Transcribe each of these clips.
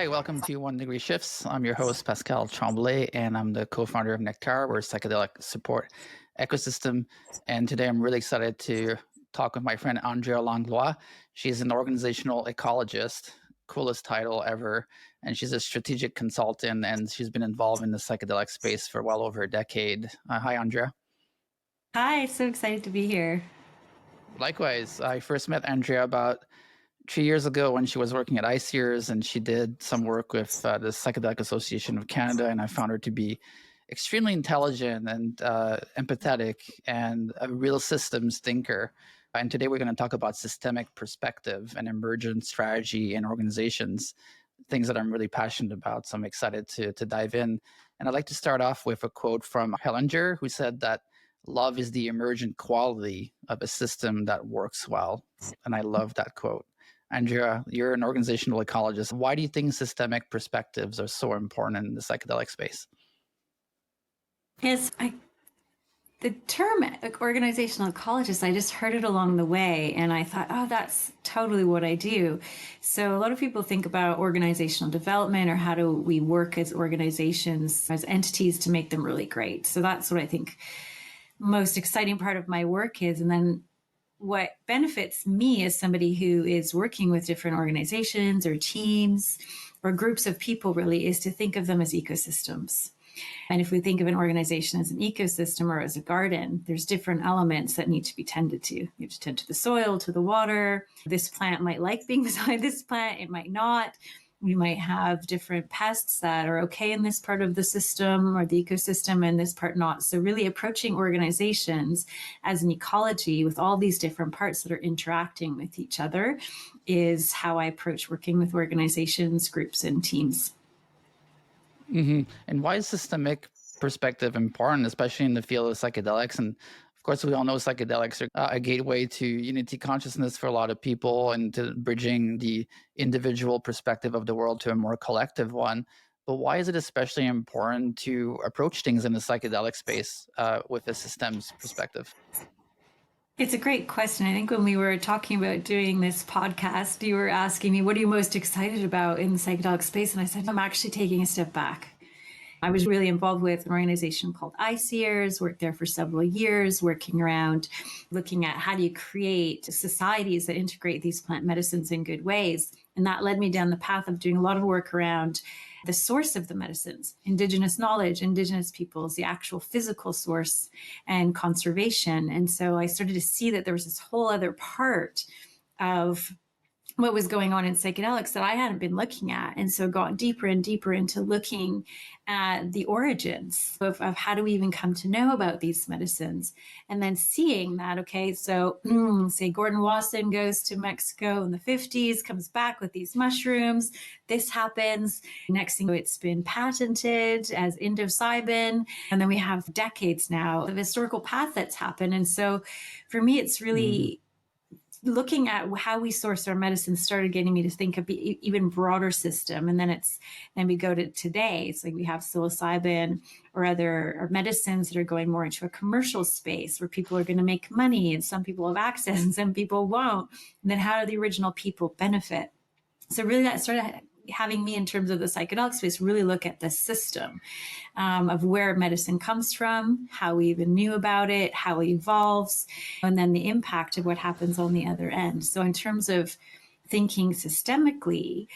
Hi, welcome to One Degree Shifts. I'm your host, Pascal and I'm the co-founder of Nectar. We're a psychedelic support ecosystem. And today I'm really excited to talk with my friend, Andrea Langlois. She's an organizational ecologist, coolest title ever. And she's a strategic consultant, and she's been involved in the psychedelic space for well over a decade. Hi, Andrea. Hi, so excited to be here. Likewise, I first met Andrea about 3 years ago when she was working at ICEERS, and she did some work with the Psychedelic Association of Canada, and I found her to be extremely intelligent and empathetic and a real systems thinker. And today we're going to talk about systemic perspective and emergent strategy in organizations, things that I'm really passionate about. So I'm excited to dive in. And I'd like to start off with a quote from Hellinger, who said that love is the emergent quality of a system that works well. And I love that quote. Andrea, you're an organizational ecologist. Why do you think systemic perspectives are so important in the psychedelic space? Yes, the term like, organizational ecologist, I just heard it along the way and I thought, oh, that's totally what I do. So a lot of people think about organizational development or how do we work as organizations, as entities to make them really great. So that's what I think most exciting part of my work is. And then what benefits me as somebody who is working with different organizations or teams or groups of people really is to think of them as ecosystems. And if we think of an organization as an ecosystem or as a garden, there's different elements that need to be tended to. You have to tend to the soil, to the water. This plant might like being beside this plant, it might not. We might have different pests that are okay in this part of the system or the ecosystem and this part not. So really approaching organizations as an ecology with all these different parts that are interacting with each other is how I approach working with organizations, groups, and teams. Mm-hmm. And why is systemic perspective important, especially in the field of psychedelics? And of course, we all know psychedelics are a gateway to unity consciousness for a lot of people and to bridging the individual perspective of the world to a more collective one. But why is it especially important to approach things in the psychedelic space with a systems perspective? It's a great question. I think when we were talking about doing this podcast, you were asking me, what are you most excited about in the psychedelic space? And I said, I'm actually taking a step back. I was really involved with an organization called ICEERS, worked there for several years, working around looking at how do you create societies that integrate these plant medicines in good ways. And that led me down the path of doing a lot of work around the source of the medicines, indigenous knowledge, indigenous peoples, the actual physical source and conservation. And so I started to see that there was this whole other part of what was going on in psychedelics that I hadn't been looking at. And so got deeper and deeper into looking at the origins of how do we even come to know about these medicines. And then seeing that, okay, so say Gordon Wasson goes to Mexico in the 50s, comes back with these mushrooms. This happens. Next thing, it's been patented as psilocybin. And then we have decades now of historical path that's happened. And so for me, it's really looking at how we source our medicine started getting me to think of the even broader system. And then we go to today. It's like we have psilocybin or other medicines that are going more into a commercial space where people are going to make money and some people have access and some people won't. And then how do the original people benefit? So really that started having me in terms of the psychedelic space really look at the system of where medicine comes from, how we even knew about it, how it evolves, and then the impact of what happens on the other end. So in terms of thinking systemically,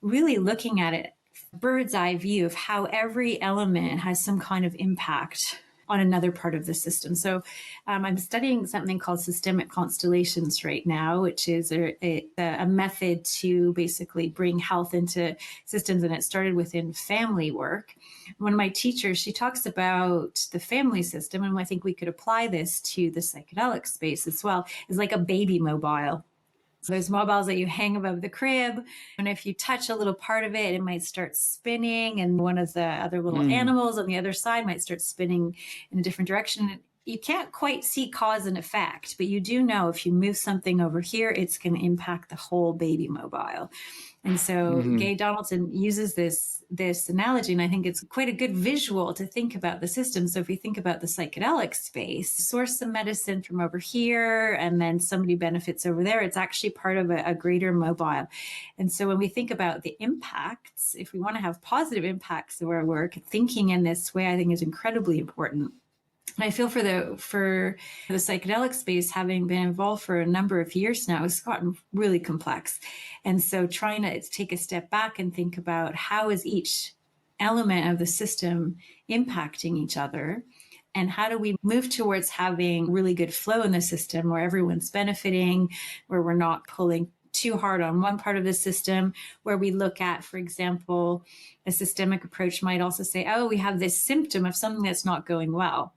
really looking at it, bird's eye view of how every element has some kind of impact on another part of the system. So I'm studying something called systemic constellations right now, which is a method to basically bring health into systems. And it started within family work. One of my teachers, she talks about the family system, and I think we could apply this to the psychedelic space as well, is like a baby mobile. So there's mobiles that you hang above the crib, and if you touch a little part of it, it might start spinning, and one of the other little animals on the other side might start spinning in a different direction. You can't quite see cause and effect, but you do know if you move something over here, it's going to impact the whole baby mobile. And so Hmm. Gay Donaldson uses this analogy, and I think it's quite a good visual to think about the system. So if you think about the psychedelic space, source some medicine from over here, and then somebody benefits over there, it's actually part of a greater mobile. And so when we think about the impacts, if we want to have positive impacts of our work, thinking in this way, I think is incredibly important. And I feel for the psychedelic space, having been involved for a number of years now, it's gotten really complex. And so trying to take a step back and think about how is each element of the system impacting each other, and how do we move towards having really good flow in the system where everyone's benefiting, where we're not pulling too hard on one part of the system, where we look at, for example, a systemic approach might also say, oh, we have this symptom of something that's not going well.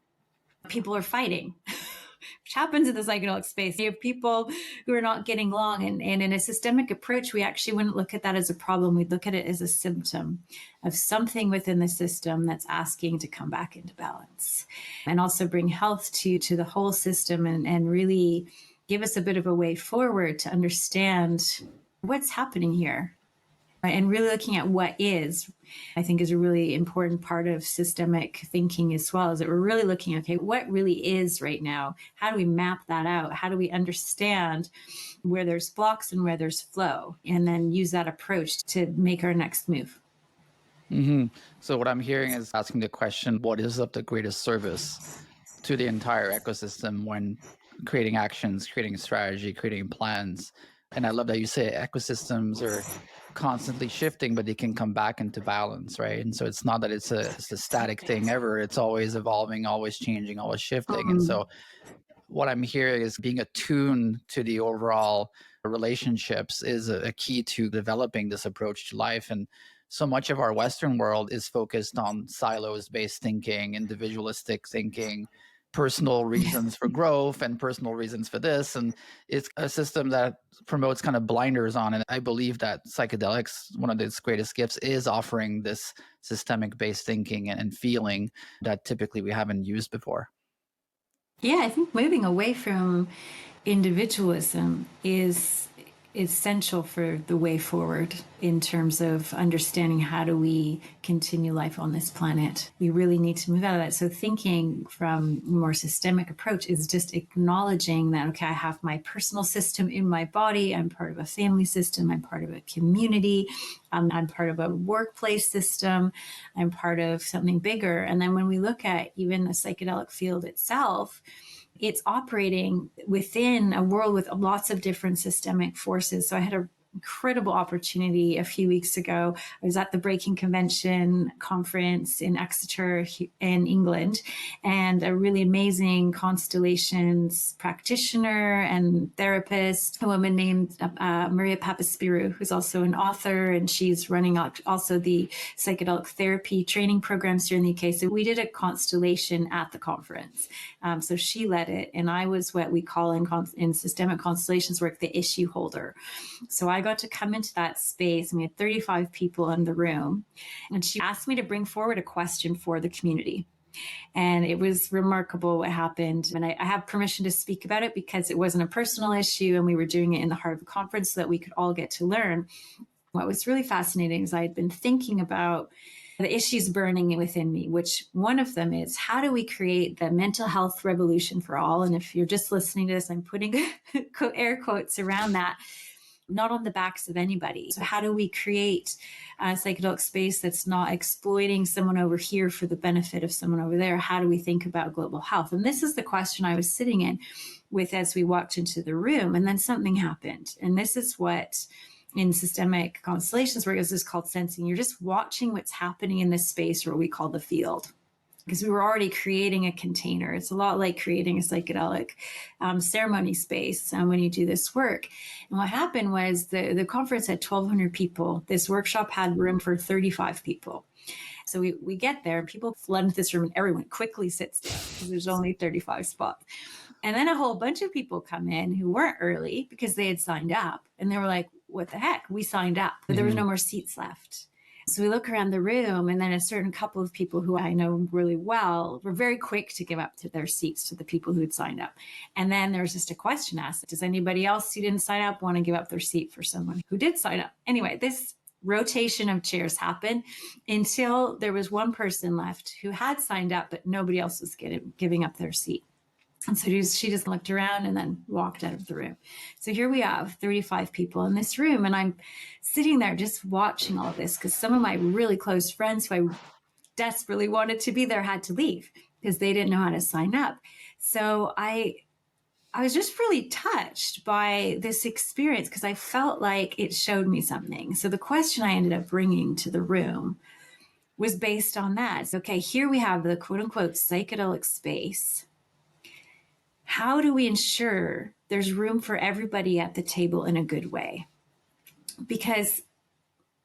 People are fighting, which happens in the psychedelic space. You have people who are not getting along. And in a systemic approach, we actually wouldn't look at that as a problem. We'd look at it as a symptom of something within the system that's asking to come back into balance, and also bring health to the whole system, and really give us a bit of a way forward to understand what's happening here. And really looking at what is, I think, is a really important part of systemic thinking as well, is that we're really looking at, okay, what really is right now? How do we map that out? How do we understand where there's blocks and where there's flow? And then use that approach to make our next move. Hmm. So what I'm hearing is asking the question, what is of the greatest service to the entire ecosystem when creating actions, creating strategy, creating plans? And I love that you say ecosystems are constantly shifting, but they can come back into balance, right? And so it's not that it's a static thing ever. It's always evolving, always changing, always shifting. And so what I'm hearing is being attuned to the overall relationships is a key to developing this approach to life. And so much of our Western world is focused on silos based thinking, individualistic thinking, personal reasons for growth and personal reasons for this. And it's a system that promotes kind of blinders on. And I believe that psychedelics, one of its greatest gifts, is offering this systemic based thinking and feeling that typically we haven't used before. Yeah, I think moving away from individualism is essential for the way forward in terms of understanding how do we continue life on this planet. We really need to move out of that. So thinking from a more systemic approach is just acknowledging that, okay, I have my personal system in my body. I'm part of a family system. I'm part of a community. I'm part of a workplace system. I'm part of something bigger. And then when we look at even the psychedelic field itself, it's operating within a world with lots of different systemic forces. So I had an incredible opportunity a few weeks ago. I was at the Breaking Convention conference in Exeter in England, and a really amazing Constellations practitioner and therapist, a woman named Maria Papaspirou, who's also an author, and she's running also the psychedelic therapy training programs here in the UK. So we did a constellation at the conference. So she led it, and I was what we call in systemic constellations work the issue holder. So I got to come into that space, and we had 35 people in the room, and she asked me to bring forward a question for the community. And it was remarkable what happened. And I have permission to speak about it because it wasn't a personal issue, and we were doing it in the heart of the conference so that we could all get to learn. What was really fascinating is I had been thinking about the issues burning within me, which one of them is, how do we create the mental health revolution for all? And if you're just listening to this, I'm putting air quotes around that, not on the backs of anybody. So how do we create a psychedelic space that's not exploiting someone over here for the benefit of someone over there? How do we think about global health? And this is the question I was sitting in with as we walked into the room. And then something happened. And this is what in systemic constellations work is called sensing. You're just watching what's happening in this space, or what we call the field, because we were already creating a container. It's a lot like creating a psychedelic ceremony space when you do this work. And what happened was the conference had 1,200 people. This workshop had room for 35 people. So we get there, and people flood into this room, and everyone quickly sits down because there's only 35 spots. And then a whole bunch of people come in who weren't early because they had signed up, and they were like, what the heck? We signed up, but there was no more seats left. So we look around the room, and then a certain couple of people who I know really well were very quick to give up to their seats to the people who had signed up. And then there was just a question asked: does anybody else who didn't sign up want to give up their seat for someone who did sign up? Anyway, this rotation of chairs happened until there was one person left who had signed up, but nobody else was giving up their seat. And so she just looked around and then walked out of the room. So here we have 35 people in this room, and I'm sitting there just watching all of this because some of my really close friends who I desperately wanted to be there had to leave because they didn't know how to sign up. So I was just really touched by this experience because I felt like it showed me something. So the question I ended up bringing to the room was based on that. So, okay, here we have the quote unquote psychedelic space. How do we ensure there's room for everybody at the table in a good way? Because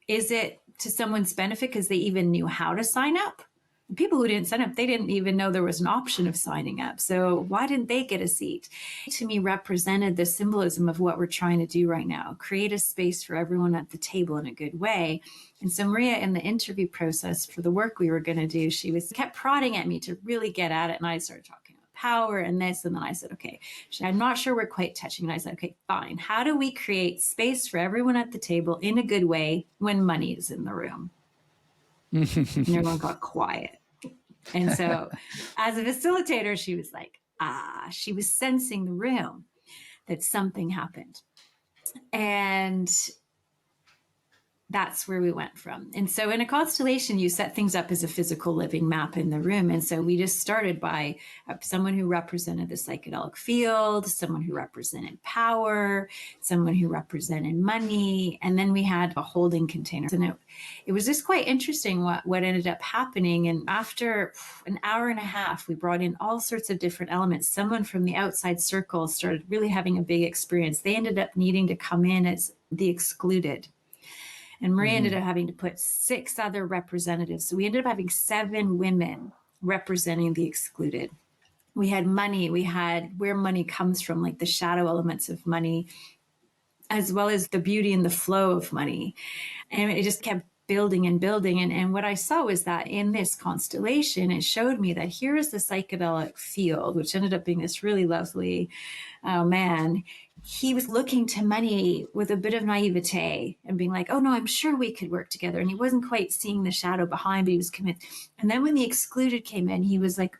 is it to someone's benefit because they even knew how to sign up? The people who didn't sign up, they didn't even know there was an option of signing up. So why didn't they get a seat? To me, represented the symbolism of what we're trying to do right now, create a space for everyone at the table in a good way. And so Maria, in the interview process for the work we were going to do, she kept prodding at me to really get at it. And I started talking about power and this. And then I said, okay, I'm not sure we're quite touching. And I said, okay, fine. How do we create space for everyone at the table in a good way when money is in the room? And everyone got quiet. And so as a facilitator, she was like, she was sensing the room that something happened. And that's where we went from. And so in a constellation, you set things up as a physical living map in the room. And so we just started by someone who represented the psychedelic field, someone who represented power, someone who represented money. And then we had a holding container. And it was just quite interesting what ended up happening. And after an hour and a half, we brought in all sorts of different elements. Someone from the outside circle started really having a big experience. They ended up needing to come in as the excluded. And Maria ended up having to put 6 other representatives. So we ended up having 7 women representing the excluded. We had money. We had where money comes from, like the shadow elements of money, as well as the beauty and the flow of money. And it just kept building and building. And what I saw was that in this constellation, it showed me that here is the psychedelic field, which ended up being this really lovely man. He was looking to money with a bit of naivete and being like, oh no, I'm sure we could work together. And he wasn't quite seeing the shadow behind, but he was committed. And then when the excluded came in, he was like,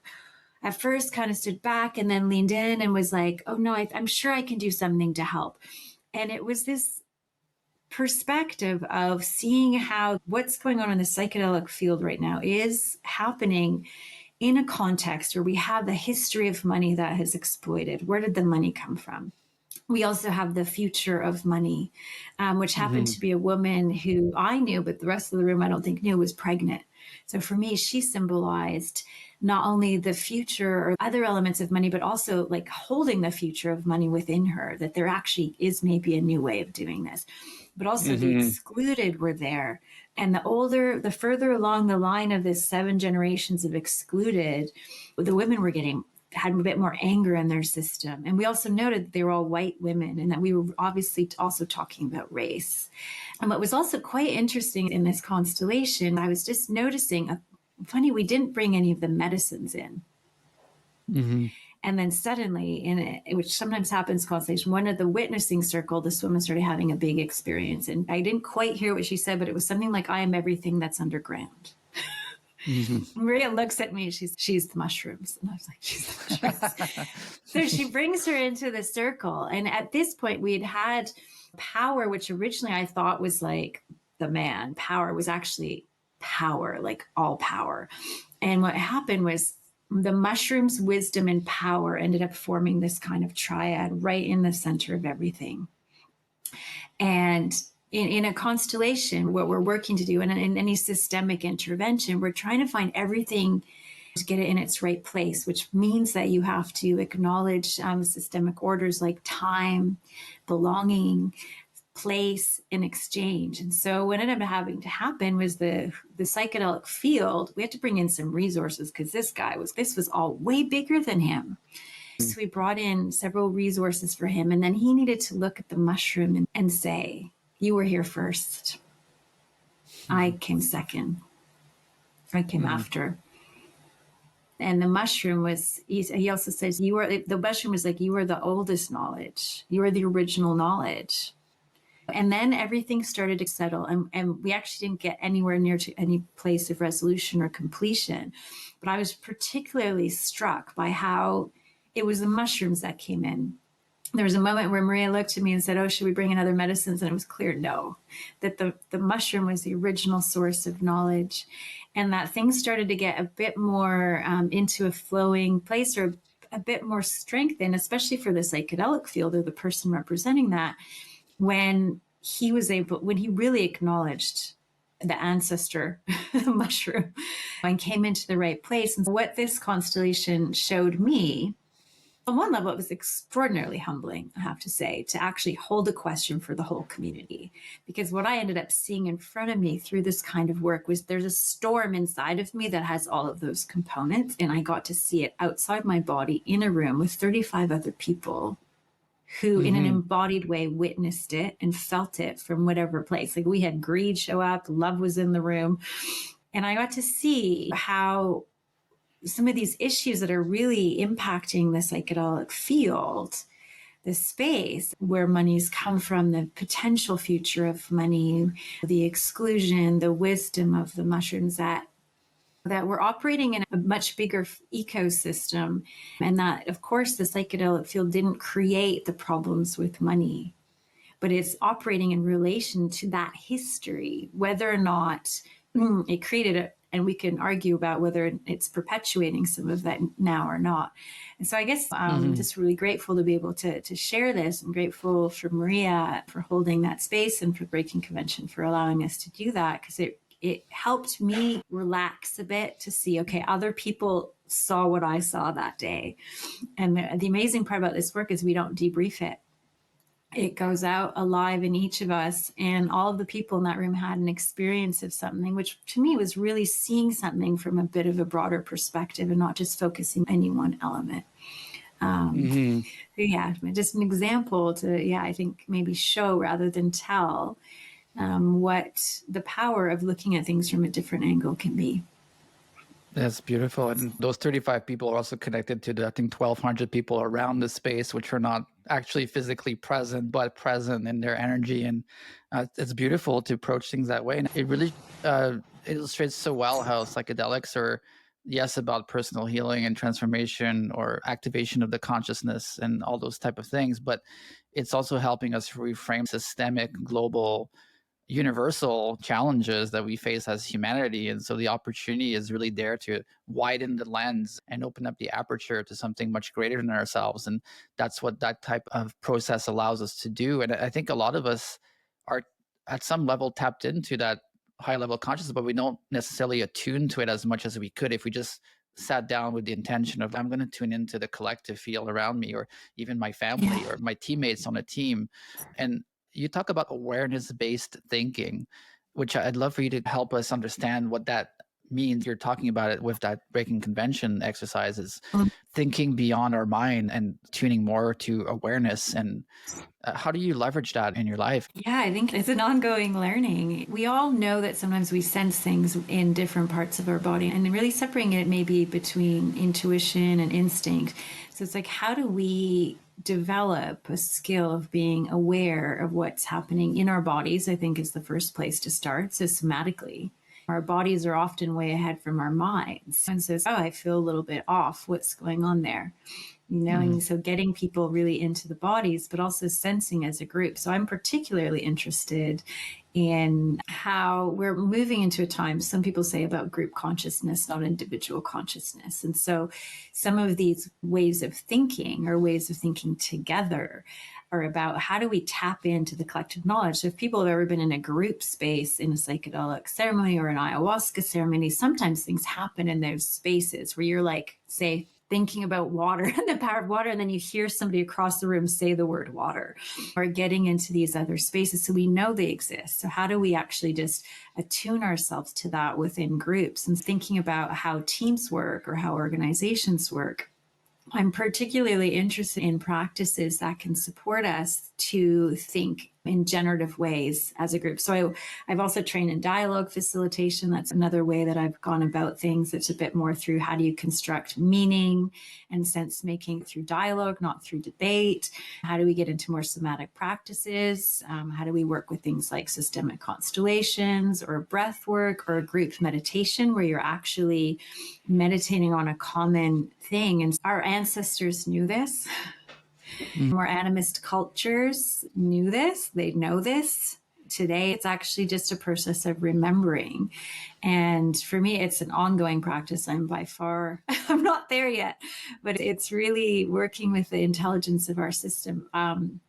at first kind of stood back and then leaned in and was like, oh no, I'm sure I can do something to help. And it was this perspective of seeing how what's going on in the psychedelic field right now is happening in a context where we have the history of money that has exploited. Where did the money come from? We also have the future of money, which happened to be a woman who I knew, but the rest of the room I don't think knew, was pregnant. So for me, she symbolized not only the future or other elements of money, but also like holding the future of money within her, that there actually is maybe a new way of doing this. But also the excluded were there. And the further along the line of this 7 generations of excluded, the women had a bit more anger in their system. And we also noted that they were all white women and that we were obviously also talking about race. And what was also quite interesting in this constellation, I was just noticing, funny, we didn't bring any of the medicines in. And then suddenly, which sometimes happens constellation, one of the witnessing circle, this woman started having a big experience. And I didn't quite hear what she said, but it was something like, I am everything that's underground. Maria looks at me, she's the mushrooms. And I was like, she's the mushrooms. So she brings her into the circle. And at this point, we'd had power, which originally I thought was like the man. Power was actually power, like all power. And what happened was the mushrooms, wisdom, and power ended up forming this kind of triad right in the center of everything. And in a constellation, what we're working to do, and in any systemic intervention, we're trying to find everything to get it in its right place, which means that you have to acknowledge systemic orders like time, belonging, place, and exchange. And so what ended up having to happen was the psychedelic field, we had to bring in some resources because this was all way bigger than him. So we brought in several resources for him, and then he needed to look at the mushroom and say, you were here first. I came second. I came after. And the mushroom was, he also says, the mushroom was like, you are the oldest knowledge. You are the original knowledge. And then everything started to settle, and we actually didn't get anywhere near to any place of resolution or completion. But I was particularly struck by how it was the mushrooms that came in. There was a moment where Maria looked at me and said, oh, should we bring in other medicines? And it was clear, no, that the mushroom was the original source of knowledge. And that things started to get a bit more into a flowing place, or a bit more strengthened, especially for the psychedelic field or the person representing that, when he really acknowledged the ancestor mushroom and came into the right place. And what this constellation showed me, on one level, it was extraordinarily humbling, I have to say, to actually hold a question for the whole community. Because what I ended up seeing in front of me through this kind of work was there's a storm inside of me that has all of those components. And I got to see it outside my body in a room with 35 other people who in an embodied way witnessed it and felt it from whatever place. Like, we had greed show up, love was in the room. And I got to see how some of these issues that are really impacting the psychedelic field, the space where money's come from, the potential future of money, the exclusion, the wisdom of the mushrooms, that we're operating in a much bigger ecosystem. And that, of course, the psychedelic field didn't create the problems with money, but it's operating in relation to that history, whether or not it created it. And we can argue about whether it's perpetuating some of that now or not. And so I guess I'm just really grateful to be able to share this. I'm grateful for Maria for holding that space, and for Breaking Convention for allowing us to do that, because it helped me relax a bit to see, okay, other people saw what I saw that day. And the amazing part about this work is we don't debrief it. It goes out alive in each of us, and all of the people in that room had an experience of something, which to me was really seeing something from a bit of a broader perspective and not just focusing on any one element. Yeah, just an example to, I think maybe show rather than tell what the power of looking at things from a different angle can be. That's beautiful. And those 35 people are also connected to the, I think, 1,200 people around the space, which are not actually physically present, but present in their energy. And it's beautiful to approach things that way. And it really illustrates so well how psychedelics are, yes, about personal healing and transformation or activation of the consciousness and all those type of things. But it's also helping us reframe systemic, global, universal challenges that we face as humanity. And so the opportunity is really there to widen the lens and open up the aperture to something much greater than ourselves. And that's what that type of process allows us to do. And I think a lot of us are at some level tapped into that high level consciousness, but we don't necessarily attune to it as much as we could if we just sat down with the intention of, I'm going to tune into the collective field around me, or even my family or my teammates on a team. And you talk about awareness-based thinking, which I'd love for you to help us understand what that means. You're talking about it with that Breaking Convention exercises, thinking beyond our mind and tuning more to awareness. And how do you leverage that in your life? Yeah, I think it's an ongoing learning. We all know that sometimes we sense things in different parts of our body, and really separating it maybe between intuition and instinct. So it's like, how do we develop a skill of being aware of what's happening in our bodies? I think is the first place to start, systematically. Our bodies are often way ahead from our minds, and says, oh, I feel a little bit off. What's going on there? And so getting people really into the bodies, but also sensing as a group. So I'm particularly interested in how we're moving into a time, some people say, about group consciousness, not individual consciousness. And so some of these ways of thinking, or ways of thinking together, are about how do we tap into the collective knowledge. So if people have ever been in a group space in a psychedelic ceremony or an ayahuasca ceremony, sometimes things happen in those spaces where you're like, say, thinking about water and the power of water, and then you hear somebody across the room say the word water, or getting into these other spaces. So we know they exist. So how do we actually just attune ourselves to that within groups, and thinking about how teams work or how organizations work? I'm particularly interested in practices that can support us to think in generative ways as a group. So I've also trained in dialogue facilitation. That's another way that I've gone about things. It's a bit more through how do you construct meaning and sense making through dialogue, not through debate. How do we get into more somatic practices? How do we work with things like systemic constellations or breath work or group meditation, where you're actually meditating on a common thing? And our ancestors knew this. More animist cultures knew this, they know this. Today, it's actually just a process of remembering. And for me, it's an ongoing practice. I'm not there yet, but it's really working with the intelligence of our system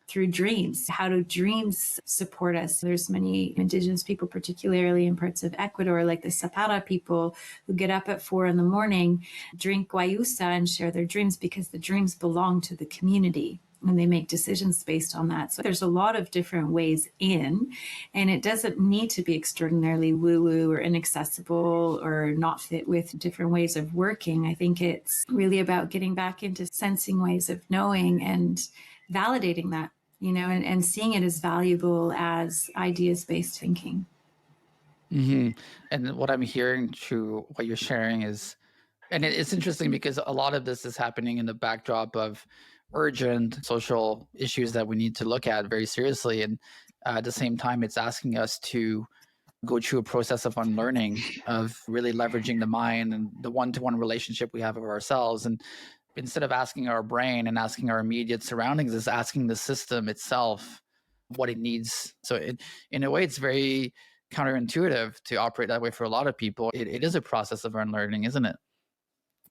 through dreams. How do dreams support us? There's many indigenous people, particularly in parts of Ecuador, like the Zapata people, who get up at 4 a.m, drink guayusa and share their dreams because the dreams belong to the community. And they make decisions based on that. So there's a lot of different ways in, and it doesn't need to be extraordinarily woo-woo or inaccessible or not fit with different ways of working. I think it's really about getting back into sensing ways of knowing and validating that, and seeing it as valuable as ideas-based thinking. Mm-hmm. And what I'm hearing through what you're sharing is, and it's interesting because a lot of this is happening in the backdrop of urgent social issues that we need to look at very seriously. And at the same time, it's asking us to go through a process of unlearning, of really leveraging the mind and the one-to-one relationship we have of ourselves. And instead of asking our brain and asking our immediate surroundings, is asking the system itself what it needs. So in a way, it's very counterintuitive to operate that way for a lot of people. It is a process of unlearning, isn't it?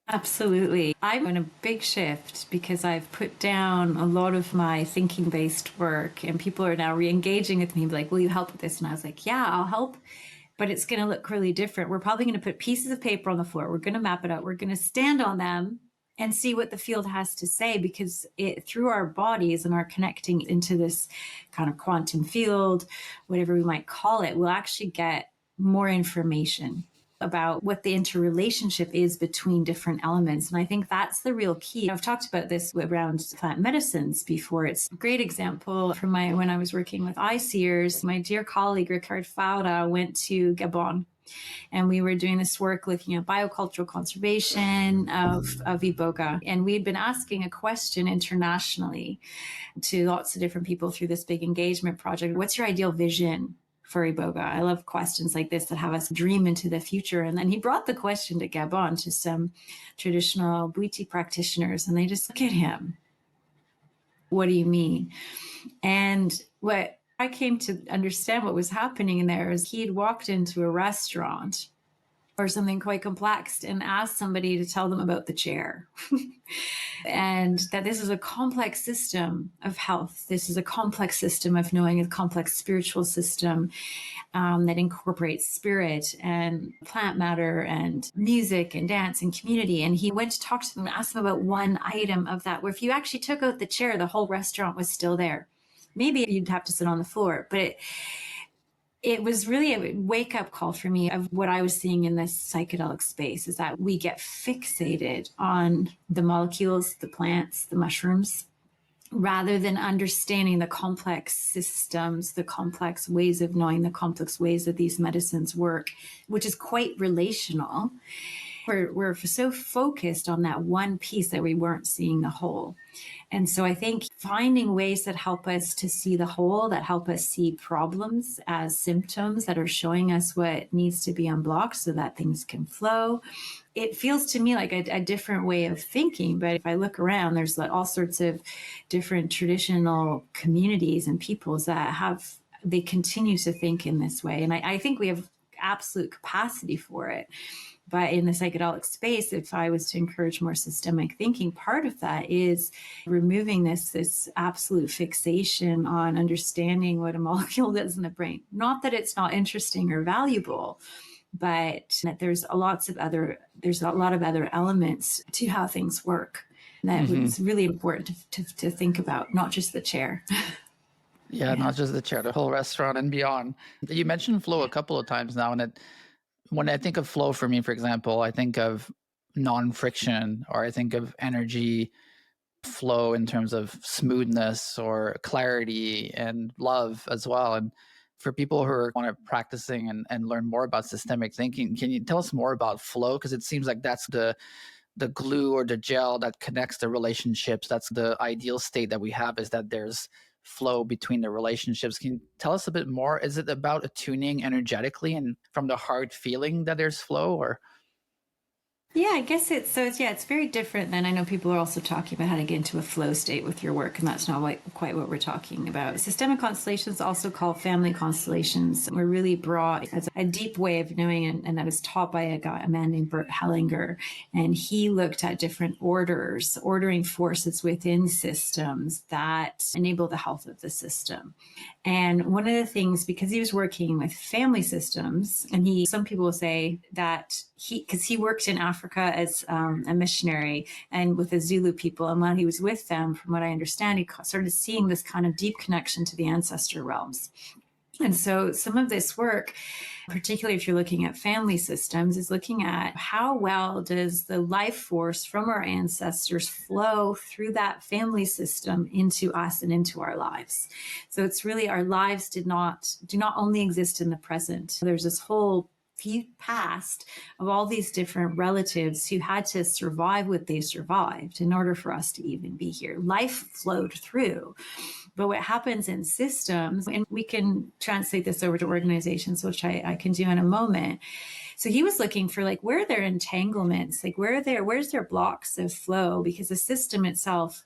Absolutely. I'm in a big shift because I've put down a lot of my thinking based work, and people are now re-engaging with me like, will you help with this? And I was like, yeah, I'll help, but it's going to look really different. We're probably going to put pieces of paper on the floor. We're going to map it out. We're going to stand on them and see what the field has to say, because through our bodies and our connecting into this kind of quantum field, whatever we might call it, we'll actually get more information about what the interrelationship is between different elements. And I think that's the real key. I've talked about this around plant medicines before. It's a great example from when I was working with eye seers. My dear colleague, Ricard Fauda, went to Gabon. And we were doing this work looking at biocultural conservation of iboga. And we had been asking a question internationally to lots of different people through this big engagement project. What's your ideal vision for iboga? I love questions like this that have us dream into the future. And then he brought the question to Gabon to some traditional Bwiti practitioners, and they just look at him. What do you mean? And what I came to understand what was happening in there is he had walked into a restaurant or something quite complex and asked somebody to tell them about the chair. And that this is a complex system of health. This is a complex system of knowing, a complex spiritual system that incorporates spirit and plant matter and music and dance and community. And he went to talk to them and asked them about one item of that, where if you actually took out the chair, the whole restaurant was still there. Maybe you'd have to sit on the floor, but it was really a wake-up call for me of what I was seeing in this psychedelic space, is that we get fixated on the molecules, the plants, the mushrooms, rather than understanding the complex systems, the complex ways of knowing, the complex ways that these medicines work, which is quite relational. We're so focused on that one piece that we weren't seeing the whole. And so I think finding ways that help us to see the whole, that help us see problems as symptoms that are showing us what needs to be unblocked so that things can flow. It feels to me like a different way of thinking. But if I look around, there's all sorts of different traditional communities and peoples that they continue to think in this way. And I think we have absolute capacity for it. But in the psychedelic space, if I was to encourage more systemic thinking, part of that is removing this absolute fixation on understanding what a molecule does in the brain. Not that it's not interesting or valuable, but that there's a lot of other elements to how things work that was really important to think about, not just the chair. Yeah, not just the chair, the whole restaurant and beyond. You mentioned flow a couple of times now, and when I think of flow, for me, for example, I think of non-friction, or I think of energy flow in terms of smoothness or clarity and love as well. And for people who are want to practicing and learn more about systemic thinking, can you tell us more about flow? Because it seems like that's the glue or the gel that connects the relationships. That's the ideal state that we have, is that there's flow between the relationships. Can you tell us a bit more? Is it about attuning energetically and from the heart feeling that there's flow, or? Yeah, I guess it's very different than, I know people are also talking about how to get into a flow state with your work, and that's not quite what we're talking about. Systemic constellations, also called family constellations, were really brought as a deep way of knowing, and that was taught by a man named Bert Hellinger. And he looked at different ordering forces within systems that enable the health of the system. And one of the things, because he was working with family systems, and some people will say that because he worked in Africa as a missionary and with the Zulu people, and while he was with them, from what I understand, he started seeing this kind of deep connection to the ancestor realms. And so some of this work, particularly if you're looking at family systems, is looking at how well does the life force from our ancestors flow through that family system into us and into our lives. So it's really, our lives do not only exist in the present. There's this whole past of all these different relatives who had to survive what they survived in order for us to even be here. Life flowed through. But what happens in systems, and we can translate this over to organizations, which I can do in a moment. So he was looking for, like, where are there entanglements? Like, where's there blocks of flow? Because the system itself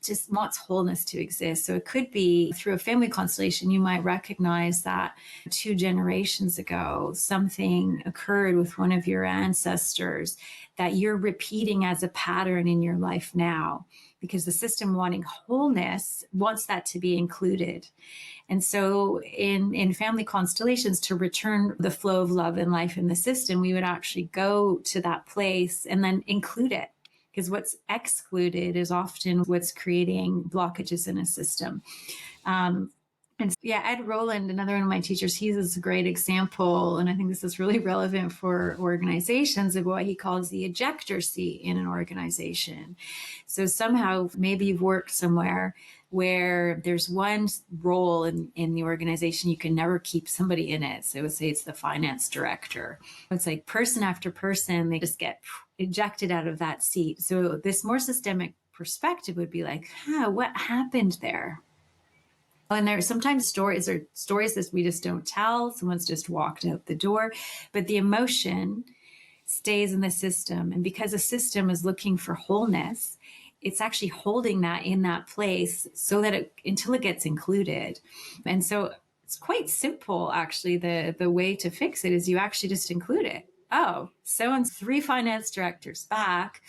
just wants wholeness to exist. So it could be through a family constellation, you might recognize that 2 generations ago, something occurred with one of your ancestors that you're repeating as a pattern in your life now, because the system, wanting wholeness, wants that to be included. And so in family constellations, to return the flow of love and life in the system, we would actually go to that place and then include it. Because what's excluded is often what's creating blockages in a system. And yeah, Ed Roland, another one of my teachers, he's a great example. And I think this is really relevant for organizations, of what he calls the ejector seat in an organization. So somehow, maybe you've worked somewhere where there's one role in the organization, you can never keep somebody in it. So say it's the finance director. It's like person after person, they just get ejected out of that seat. So this more systemic perspective would be like, what happened there? And there are sometimes stories that we just don't tell. Someone's just walked out the door, but the emotion stays in the system. And because the system is looking for wholeness, it's actually holding that in that place so that until it gets included. And so it's quite simple, actually. The way to fix it is you actually just include it. Oh, so-and-so 3 finance directors back.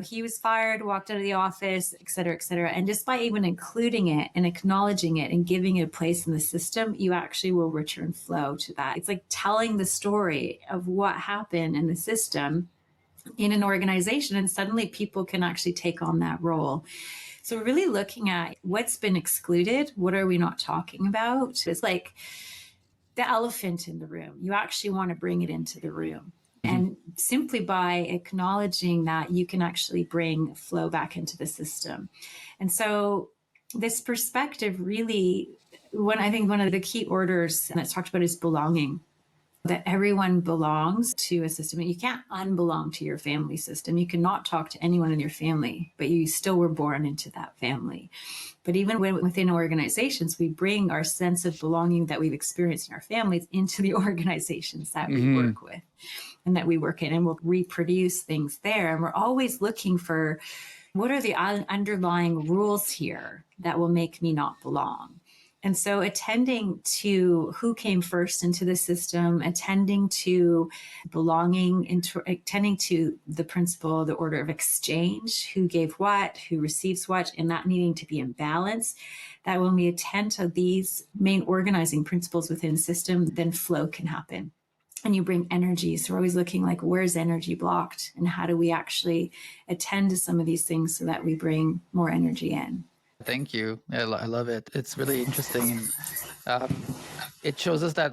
He was fired, walked out of the office, et cetera, et cetera. And just by even including it and acknowledging it and giving it a place in the system, you actually will return flow to that. It's like telling the story of what happened in the system in an organization, and suddenly people can actually take on that role. So we're really looking at what's been excluded. What are we not talking about? It's like the elephant in the room. You actually want to bring it into the room. And simply by acknowledging that, you can actually bring flow back into the system. And so this perspective really, I think one of the key orders that's talked about is belonging. That everyone belongs to a system. You can't unbelong to your family system. You cannot talk to anyone in your family, but you still were born into that family. But even within organizations, we bring our sense of belonging that we've experienced in our families into the organizations that we work with and that we work in, and we'll reproduce things there. And we're always looking for, what are the underlying rules here that will make me not belong? And so attending to who came first into the system, attending to belonging, attending to the principle, the order of exchange, who gave what, who receives what, and that needing to be in balance, that when we attend to these main organizing principles within the system, then flow can happen. And you bring energy. So we're always looking like, where's energy blocked? And how do we actually attend to some of these things so that we bring more energy in? Thank you. I love it. It's really interesting. And it shows us that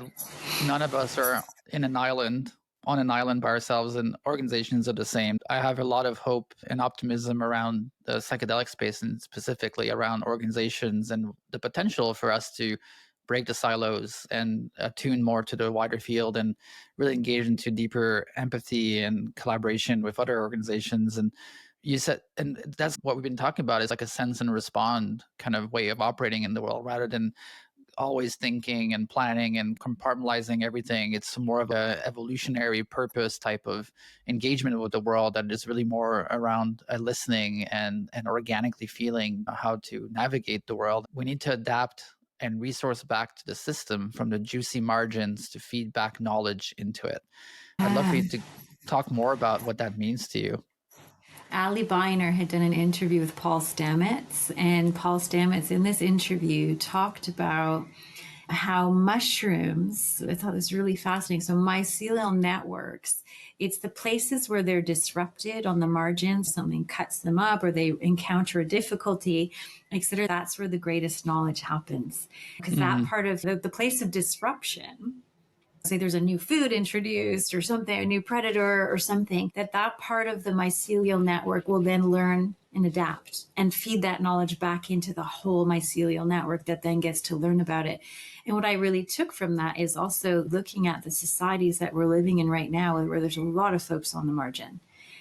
none of us are in an island. on an island by ourselves, and organizations are the same. I have a lot of hope and optimism around the psychedelic space, and specifically around organizations and the potential for us to break the silos and attune more to the wider field and really engage into deeper empathy and collaboration with other organizations. And you said, and that's what we've been talking about, is like a sense and respond kind of way of operating in the world rather than always thinking and planning and compartmentalizing everything. It's more of a evolutionary purpose type of engagement with the world that is really more around listening and organically feeling how to navigate the world. We need to adapt and resource back to the system from the juicy margins to feed back knowledge into it. I'd love for you to talk more about what that means to you. Ali Biner had done an interview with Paul Stamets, and Paul Stamets in this interview talked about how mushrooms, I thought it was really fascinating. So mycelial networks, it's the places where they're disrupted on the margins, something cuts them up or they encounter a difficulty, etc. That's where the greatest knowledge happens. Because that part of the place of disruption, say there's a new food introduced or something, a new predator or something, that part of the mycelial network will then learn and adapt and feed that knowledge back into the whole mycelial network that then gets to learn about it. And what I really took from that is also looking at the societies that we're living in right now, where there's a lot of folks on the margin.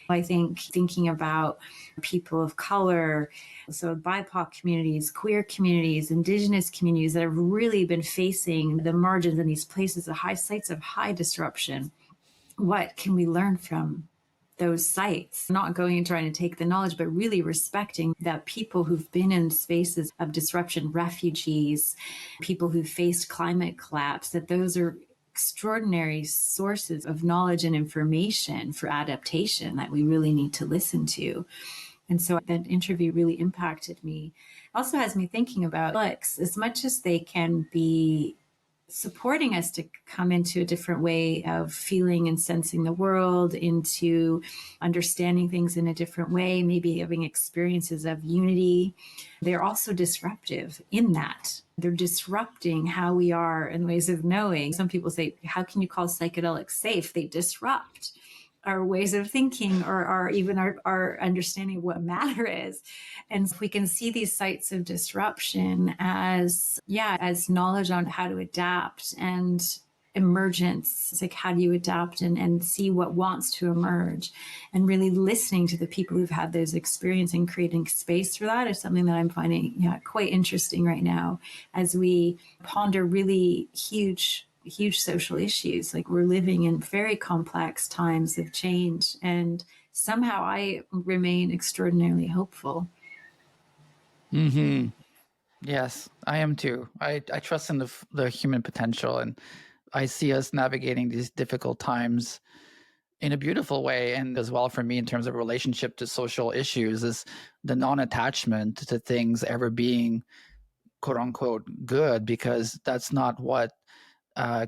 I think thinking about people of color, so BIPOC communities, queer communities, indigenous communities that have really been facing the margins in these places, the high sites of high disruption. What can we learn from those sites? Not going and trying to take the knowledge, but really respecting that people who've been in spaces of disruption, refugees, people who faced climate collapse, that those are extraordinary sources of knowledge and information for adaptation that we really need to listen to. And so that interview really impacted me. Also has me thinking about books, as much as they can be supporting us to come into a different way of feeling and sensing the world, into understanding things in a different way, maybe having experiences of unity. They're also disruptive in that. They're disrupting how we are and ways of knowing. Some people say, how can you call psychedelics safe? They disrupt our ways of thinking or even our understanding of what matter is. And if we can see these sites of disruption as knowledge on how to adapt and emergence, it's like, how do you adapt and see what wants to emerge, and really listening to the people who've had those experiences and creating space for that is something that I'm finding quite interesting right now as we ponder really huge social issues. Like, we're living in very complex times of change, and somehow I remain extraordinarily hopeful. Yes, I am too. I trust in the human potential, and I see us navigating these difficult times in a beautiful way. And as well, for me, in terms of relationship to social issues, is the non-attachment to things ever being quote unquote good, because that's not what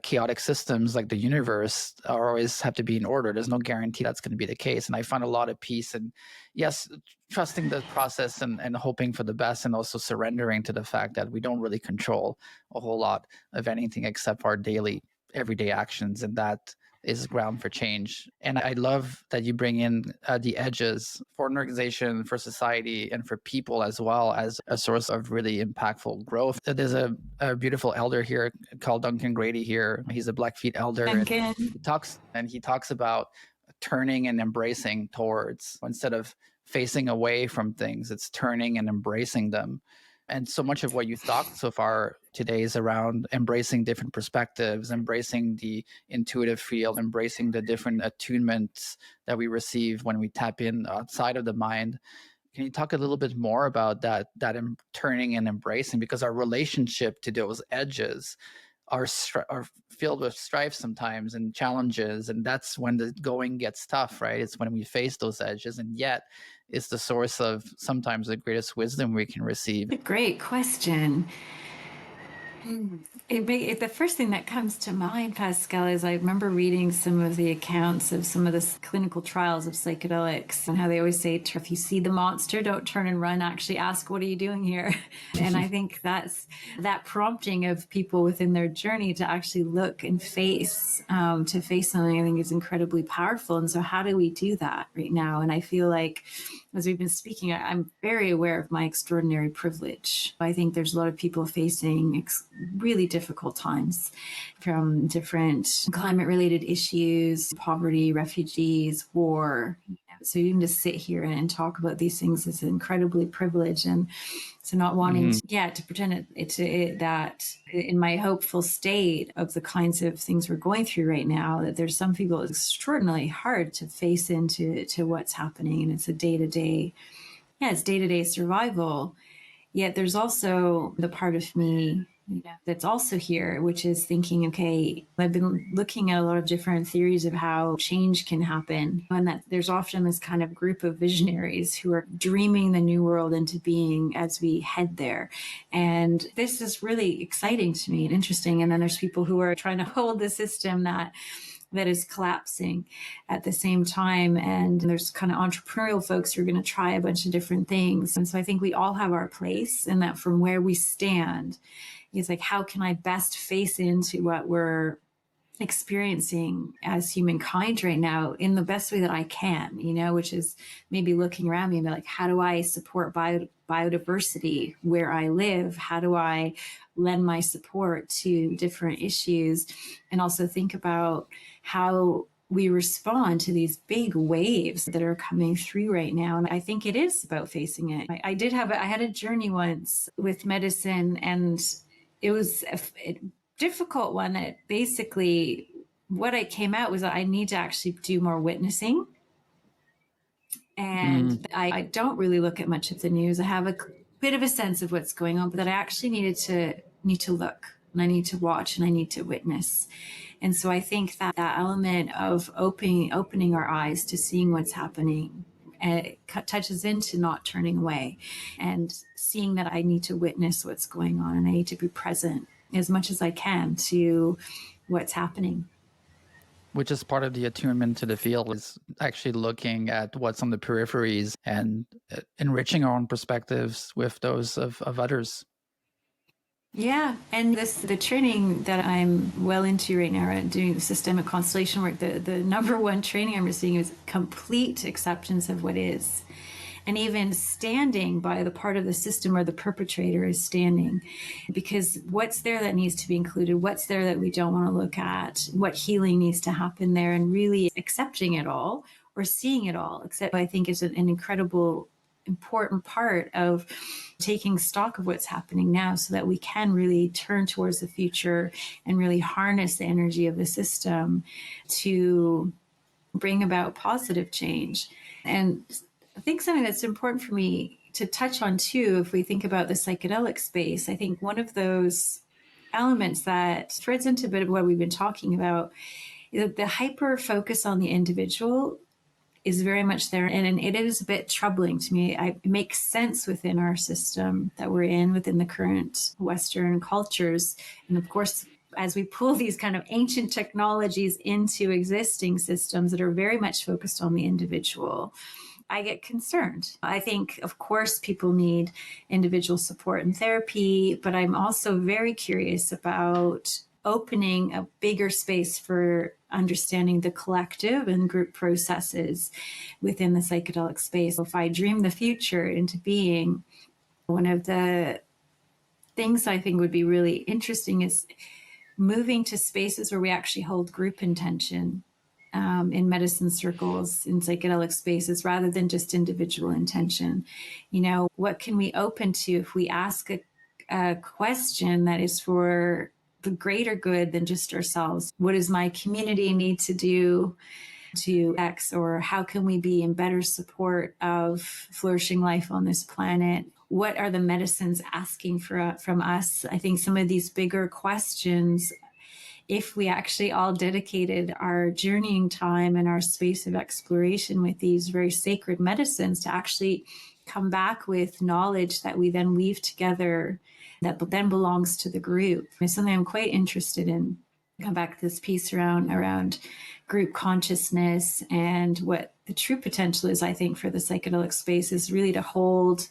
chaotic systems like the universe are always have to be in order. There's no guarantee that's going to be the case. And I find a lot of peace and, yes, trusting the process and hoping for the best, and also surrendering to the fact that we don't really control a whole lot of anything except our daily, everyday actions. And that is ground for change. And I love that you bring in the edges for an organization, for society, and for people as well, as a source of really impactful growth. There's a beautiful elder here called Duncan Grady here. He's a Blackfeet elder. Duncan. And he talks about turning and embracing towards, instead of facing away from things, it's turning and embracing them. And so much of what you talked so far today is around embracing different perspectives, embracing the intuitive field, embracing the different attunements that we receive when we tap in outside of the mind. Can you talk a little bit more about that turning and embracing? Because our relationship to those edges are filled with strife sometimes and challenges, and that's when the going gets tough, right? It's when we face those edges, and yet it's the source of sometimes the greatest wisdom we can receive. Great question. The first thing that comes to mind, Pascal, is I remember reading some of the accounts of some of the clinical trials of psychedelics and how they always say, if you see the monster, don't turn and run, actually ask, what are you doing here? And I think that's that prompting of people within their journey to actually look and face something, I think is incredibly powerful. And so how do we do that right now? And I feel like, as we've been speaking, I'm very aware of my extraordinary privilege. I think there's a lot of people facing really difficult times from different climate related issues, poverty, refugees, war. So even to sit here and talk about these things is incredibly privileged. And so not wanting to pretend that in my hopeful state of the kinds of things we're going through right now, that there's some people it's extraordinarily hard to face into what's happening. And it's a day-to-day, it's day-to-day survival. Yet there's also the part of me that's also here, which is thinking, okay, I've been looking at a lot of different theories of how change can happen, and that there's often this kind of group of visionaries who are dreaming the new world into being as we head there. And this is really exciting to me and interesting. And then there's people who are trying to hold the system that is collapsing at the same time. And there's kind of entrepreneurial folks who are going to try a bunch of different things. And so I think we all have our place, and that from where we stand, is like, how can I best face into what we're experiencing as humankind right now in the best way that I can, which is maybe looking around me and be like, how do I support biodiversity where I live? How do I lend my support to different issues? And also think about how we respond to these big waves that are coming through right now. And I think it is about facing it. I had a journey once with medicine, and it was a difficult one that basically what I came out was that I need to actually do more witnessing. And I don't really look at much of the news. I have a bit of a sense of what's going on, but that I actually need to look, and I need to watch, and I need to witness. And so I think that element of opening our eyes to seeing what's happening, it touches into not turning away and seeing that I need to witness what's going on, and I need to be present as much as I can to what's happening. Which is part of the attunement to the field, is actually looking at what's on the peripheries and enriching our own perspectives with those of others. Yeah, and the training that I'm well into right now, doing the systemic constellation work, the number one training I'm receiving is complete acceptance of what is. And even standing by the part of the system where the perpetrator is standing, because what's there that needs to be included, what's there that we don't want to look at, what healing needs to happen there, and really accepting it all or seeing it all, except I think is an incredible important part of taking stock of what's happening now, so that we can really turn towards the future and really harness the energy of the system to bring about positive change. And I think something that's important for me to touch on too, if we think about the psychedelic space, I think one of those elements that threads into a bit of what we've been talking about is the hyper focus on the individual is very much there. And it is a bit troubling to me. It makes sense within our system that we're in, within the current Western cultures. And of course, as we pull these kind of ancient technologies into existing systems that are very much focused on the individual, I get concerned. I think, of course, people need individual support and therapy, but I'm also very curious about opening a bigger space for understanding the collective and group processes within the psychedelic space. If I dream the future into being, one of the things I think would be really interesting is moving to spaces where we actually hold group intention. In medicine circles, in psychedelic spaces, rather than just individual intention. What can we open to if we ask a question that is for the greater good than just ourselves? What does my community need to do to X, or how can we be in better support of flourishing life on this planet? What are the medicines asking from us? I think some of these bigger questions, if we actually all dedicated our journeying time and our space of exploration with these very sacred medicines to actually come back with knowledge that we then weave together that then belongs to the group. It's something I'm quite interested in. Come back to this piece around group consciousness, and what the true potential is, I think, for the psychedelic space is really to hold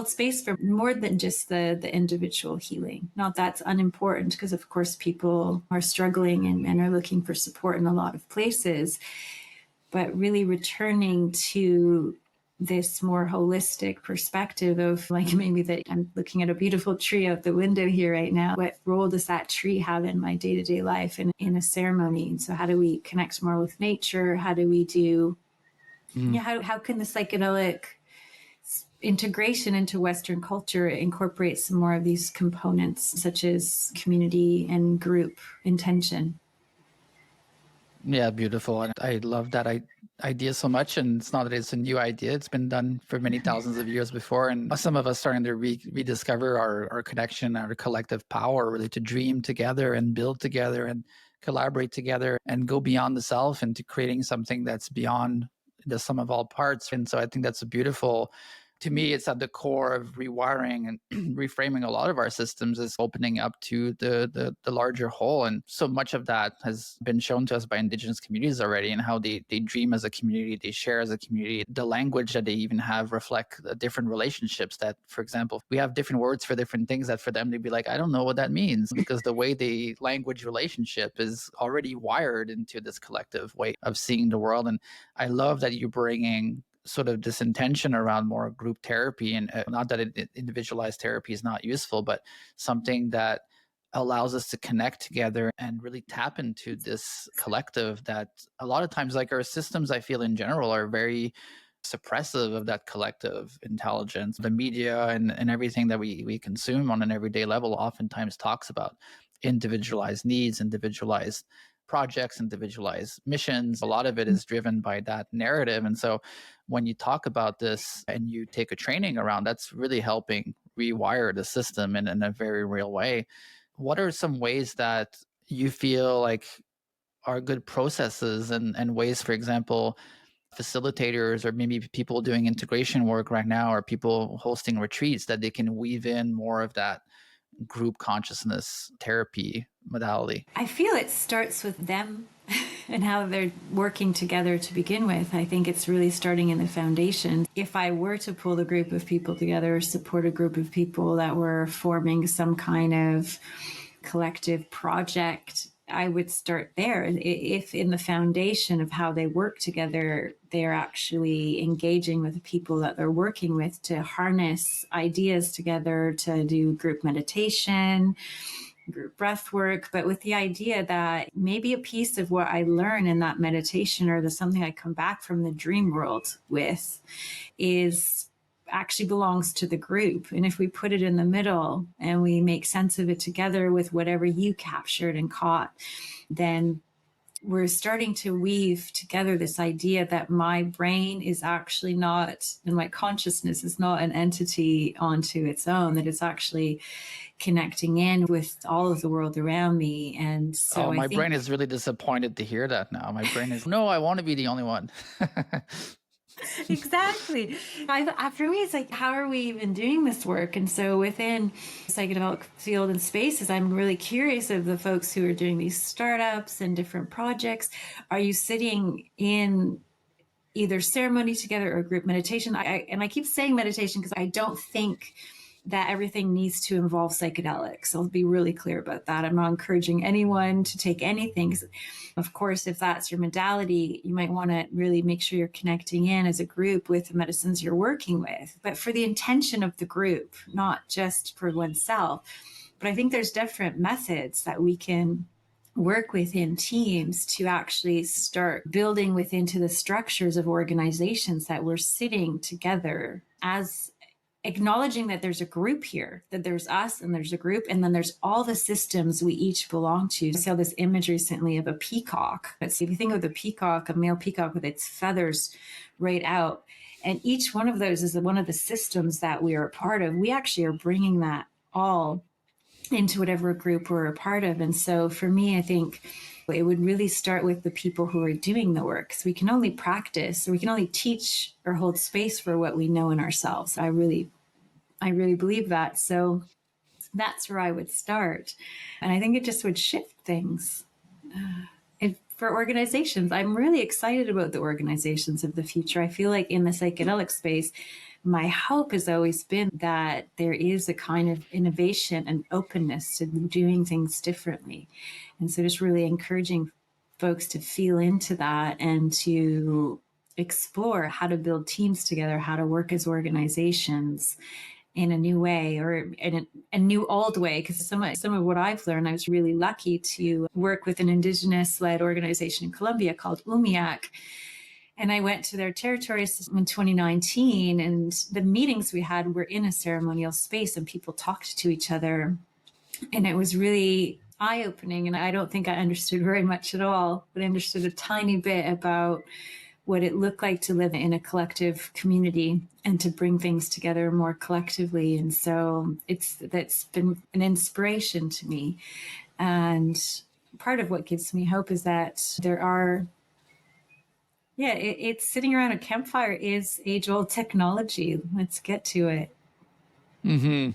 space for more than just the individual healing. Not that's unimportant, because of course people are struggling and are looking for support in a lot of places, but really returning to this more holistic perspective of, like, maybe that I'm looking at a beautiful tree out the window here right now. What role does that tree have in my day-to-day life and in a ceremony? And so how do we connect more with nature? How do we do, how can the psychedelic integration into Western culture incorporate some more of these components, such as community and group intention? Yeah, beautiful. And I love that idea so much. And it's not that it's a new idea. It's been done for many thousands of years before. And some of us starting to rediscover our connection, our collective power, really to dream together and build together and collaborate together and go beyond the self into creating something that's beyond the sum of all parts. And so I think that's a beautiful, to me, it's at the core of rewiring and reframing a lot of our systems, is opening up to the larger whole. And so much of that has been shown to us by Indigenous communities already, and how they dream as a community, they share as a community. The language that they even have reflect different relationships that, for example, we have different words for different things that for them, they'd be like, I don't know what that means, because the way they language relationship is already wired into this collective way of seeing the world. And I love that you're bringing sort of this intention around more group therapy, and not that individualized therapy is not useful, but something that allows us to connect together and really tap into this collective that a lot of times, like, our systems, I feel in general, are very suppressive of that collective intelligence. The media and everything that we consume on an everyday level oftentimes talks about individualized needs, individualized projects, individualized missions. A lot of it is driven by that narrative. And so when you talk about this and you take a training around, that's really helping rewire the system in a very real way. What are some ways that you feel like are good processes and ways, for example, facilitators or maybe people doing integration work right now, or people hosting retreats, that they can weave in more of that group consciousness therapy modality? I feel it starts with them and how they're working together to begin with. I think it's really starting in the foundation. If I were to pull a group of people together, or support a group of people that were forming some kind of collective project, I would start there. If in the foundation of how they work together, they're actually engaging with the people that they're working with to harness ideas together, to do group meditation, group breath work, but with the idea that maybe a piece of what I learn in that meditation, or something I come back from the dream world with, is actually belongs to the group. And if we put it in the middle and we make sense of it together with whatever you captured and caught, then we're starting to weave together this idea that my brain is actually not, and my consciousness is not an entity onto its own, that it's actually connecting in with all of the world around me. And so my brain is really disappointed to hear that now. My brain is, no, I want to be the only one. Exactly. For me, it's like, how are we even doing this work? And so within psychedelic field and spaces, I'm really curious of the folks who are doing these startups and different projects. Are you sitting in either ceremony together or group meditation? And I keep saying meditation because I don't think that everything needs to involve psychedelics. I'll be really clear about that. I'm not encouraging anyone to take anything. Of course, if that's your modality, you might want to really make sure you're connecting in as a group with the medicines you're working with, but for the intention of the group, not just for oneself. But I think there's different methods that we can work within teams to actually start building within to the structures of organizations that we're sitting together as acknowledging that there's a group here, that there's us and there's a group, and then there's all the systems we each belong to. I saw this image recently of a peacock. But if you think of the peacock, a male peacock with its feathers right out, and each one of those is one of the systems that we are a part of. We actually are bringing that all into whatever group we're a part of. And so for me, I think it would really start with the people who are doing the work. So we can only practice, or we can only teach or hold space for what we know in ourselves. I really believe that. So that's where I would start. And I think it just would shift things. For organizations, I'm really excited about the organizations of the future. I feel like in the psychedelic space, my hope has always been that there is a kind of innovation and openness to doing things differently. And so just really encouraging folks to feel into that and to explore how to build teams together, how to work as organizations in a new way, or in a new old way. Because some of what I've learned, I was really lucky to work with an Indigenous-led organization in Colombia called UMIAC. And I went to their territories in 2019, and the meetings we had were in a ceremonial space, and people talked to each other. And it was really eye-opening. And I don't think I understood very much at all, but I understood a tiny bit about what it looked like to live in a collective community and to bring things together more collectively. And so that's been an inspiration to me. And part of what gives me hope is that there are, it's sitting around a campfire is age-old technology. Let's get to it. Mm-hmm.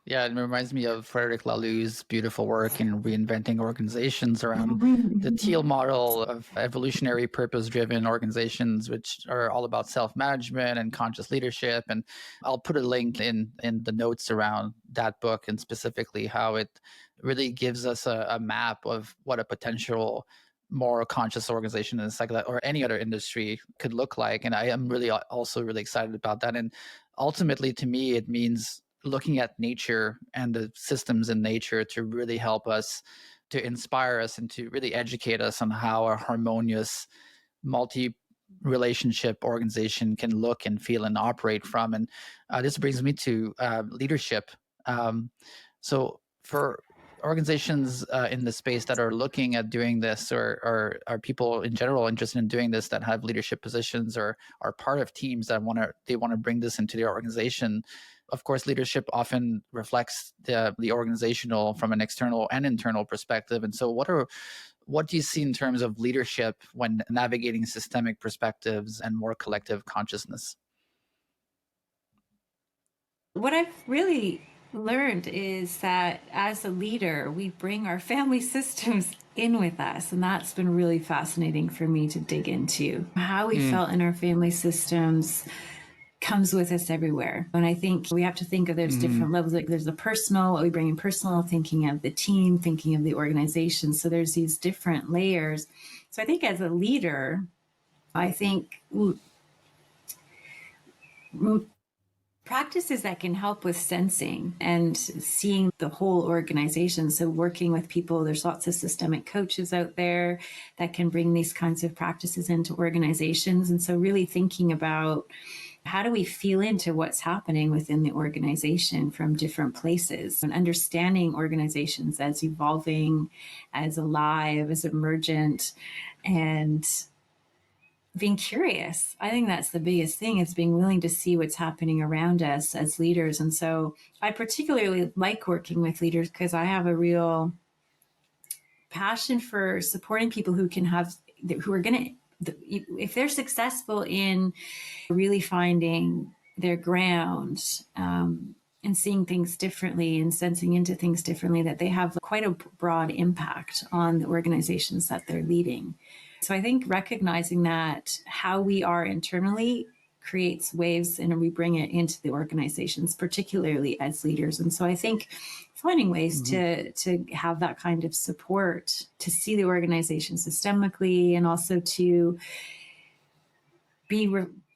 Yeah, it reminds me of Frederick Laloux's beautiful work in reinventing organizations around the teal model of evolutionary purpose-driven organizations, which are all about self-management and conscious leadership. And I'll put a link in the notes around that book, and specifically how it really gives us a map of what a potential more conscious organization in psychedelic or any other industry could look like. And I am really also really excited about that. And ultimately, to me, it means looking at nature and the systems in nature to really help us, to inspire us, and to really educate us on how a harmonious multi-relationship organization can look and feel and operate from. And this brings me to leadership. So for organizations in the space that are looking at doing this, or are people in general interested in doing this that have leadership positions or are part of teams that want to bring this into their organization. Of course, leadership often reflects the organizational from an external and internal perspective. And so what do you see in terms of leadership when navigating systemic perspectives and more collective consciousness? What I've really learned is that as a leader, we bring our family systems in with us. And that's been really fascinating for me to dig into. How we felt in our family systems comes with us everywhere. And I think we have to think of there's different levels. Like there's the personal, what we bring in personal, thinking of the team, thinking of the organization. So there's these different layers. So I think as a leader, I think practices that can help with sensing and seeing the whole organization. So working with people, there's lots of systemic coaches out there that can bring these kinds of practices into organizations. And so really thinking about how do we feel into what's happening within the organization from different places, and understanding organizations as evolving, as alive, as emergent, and being curious. I think that's the biggest thing, is being willing to see what's happening around us as leaders. And so I particularly like working with leaders because I have a real passion for supporting people who are going to, if they're successful in really finding their ground, and seeing things differently and sensing into things differently, that they have quite a broad impact on the organizations that they're leading. So I think recognizing that how we are internally creates waves, and we bring it into the organizations, particularly as leaders. And so I think finding ways to have that kind of support, to see the organization systemically, and also to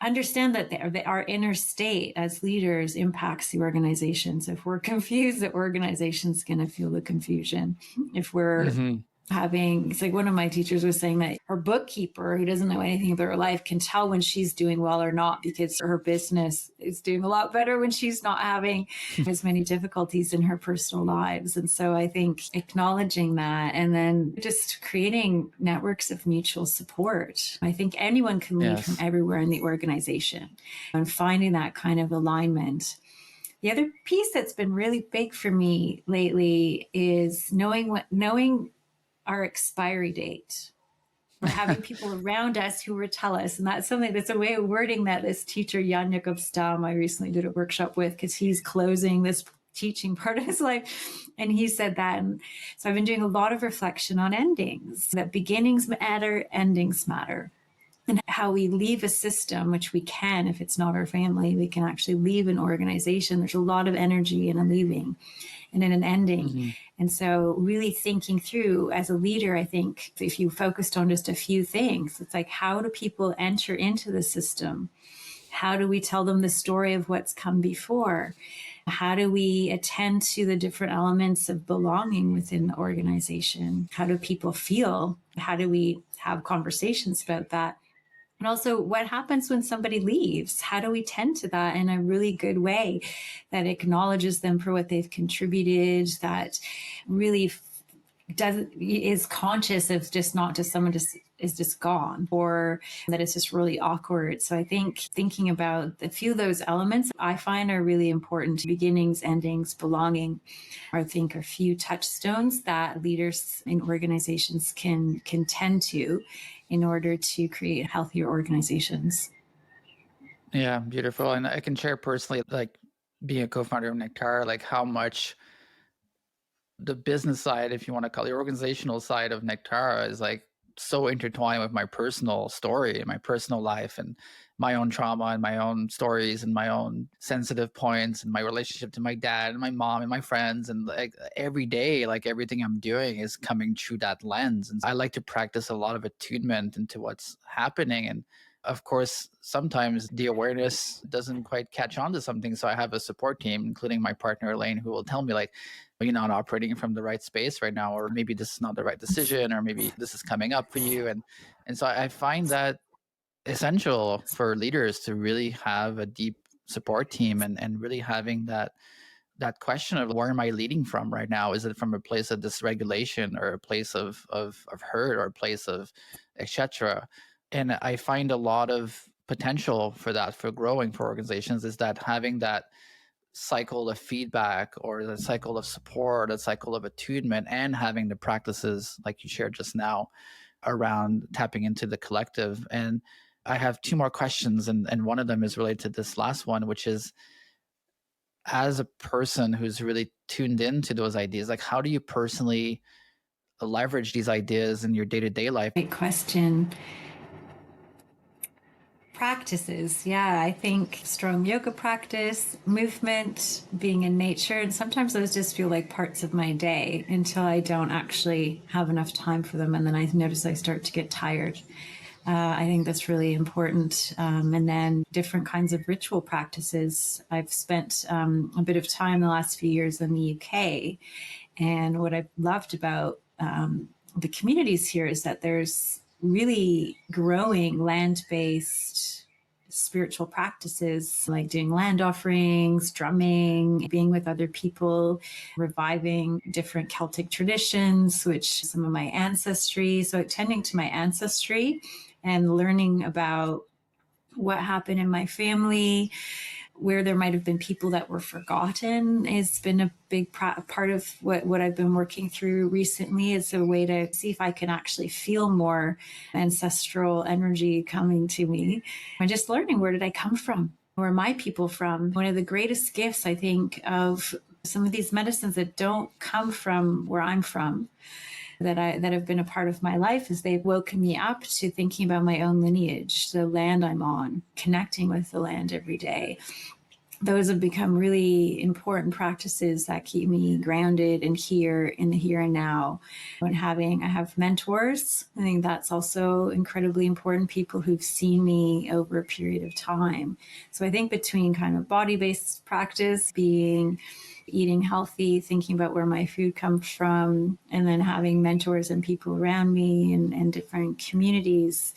understand that our inner state as leaders impacts the organization. So if we're confused, the organization's going to feel the confusion. If we're it's like one of my teachers was saying that her bookkeeper, who doesn't know anything about her life, can tell when she's doing well or not, because her business is doing a lot better when she's not having as many difficulties in her personal lives. And so I think acknowledging that, and then just creating networks of mutual support. I think anyone can lead from everywhere in the organization, and finding that kind of alignment. The other piece that's been really big for me lately is knowing our expiry date, or having people around us who would tell us. And that's something that's a way of wording that this teacher, Jan Jacob Stam, I recently did a workshop with, because he's closing this teaching part of his life. And he said that. And so I've been doing a lot of reflection on endings, that beginnings matter, endings matter. And how we leave a system, which we can, if it's not our family, we can actually leave an organization. There's a lot of energy in a leaving and in an ending. Mm-hmm. And so really thinking through as a leader, I think if you focused on just a few things, it's like, how do people enter into the system? How do we tell them the story of what's come before? How do we attend to the different elements of belonging within the organization? How do people feel? How do we have conversations about that? And also, what happens when somebody leaves? How do we tend to that in a really good way that acknowledges them for what they've contributed, that really is conscious of just not just someone just is just gone, or that it's just really awkward. So I think thinking about a few of those elements I find are really important. Beginnings, endings, belonging, I think are a few touchstones that leaders in organizations can tend to in order to create healthier organizations. Yeah, beautiful. And I can share personally, like being a co-founder of Nectar, like how much the business side, if you want to call it, the organizational side of Nectar is like so intertwined with my personal story and my personal life and my own trauma and my own stories and my own sensitive points and my relationship to my dad and my mom and my friends. And like every day, like everything I'm doing is coming through that lens. And I like to practice a lot of attunement into what's happening. And of course, sometimes the awareness doesn't quite catch on to something. So I have a support team, including my partner, Elaine, who will tell me like, you're not operating from the right space right now, or maybe this is not the right decision, or maybe this is coming up for you. And so I find that essential for leaders to really have a deep support team and really having that question of where am I leading from right now? Is it from a place of dysregulation or a place of hurt or a place of etc.? And I find a lot of potential for that, for growing for organizations, is that having that cycle of feedback or the cycle of support, the cycle of attunement, and having the practices like you shared just now around tapping into the collective. And I have two more questions, and one of them is related to this last one, which is, as a person who's really tuned into those ideas, like how do you personally leverage these ideas in your day-to-day life? Great question. Practices. Yeah, I think strong yoga practice, movement, being in nature. And sometimes those just feel like parts of my day until I don't actually have enough time for them. And then I notice I start to get tired. I think that's really important. And then different kinds of ritual practices. I've spent a bit of time the last few years in the UK. And what I've loved about the communities here is that there's really growing land-based spiritual practices, like doing land offerings, drumming, being with other people, reviving different Celtic traditions, which some of my ancestry. So attending to my ancestry and learning about what happened in my family, where there might have been people that were forgotten, has been a big part of what I've been working through recently. It's a way to see if I can actually feel more ancestral energy coming to me. And just learning, where did I come from? Where are my people from? One of the greatest gifts, I think, of some of these medicines that don't come from where I'm from, that have been a part of my life, is they've woken me up to thinking about my own lineage, the land I'm on, connecting with the land every day. Those have become really important practices that keep me grounded and here in the here and now. And I have mentors. I think that's also incredibly important, people who've seen me over a period of time. So I think between kind of body-based practice, eating healthy, thinking about where my food comes from, and then having mentors and people around me and different communities,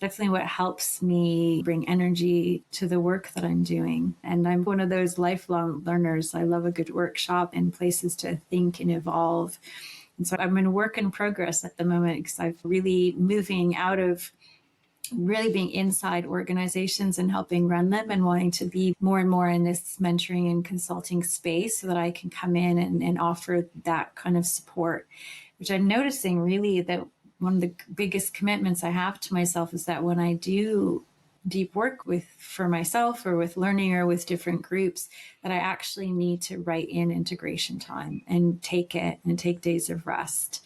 definitely what helps me bring energy to the work that I'm doing. And I'm one of those lifelong learners. I love a good workshop and places to think and evolve. And so I'm in work in progress at the moment, because I'm really moving out of really being inside organizations and helping run them, and wanting to be more and more in this mentoring and consulting space so that I can come in and offer that kind of support, which I'm noticing really that one of the biggest commitments I have to myself is that when I do deep work with for myself or with learning or with different groups, that I actually need to write in integration time and take it and take days of rest.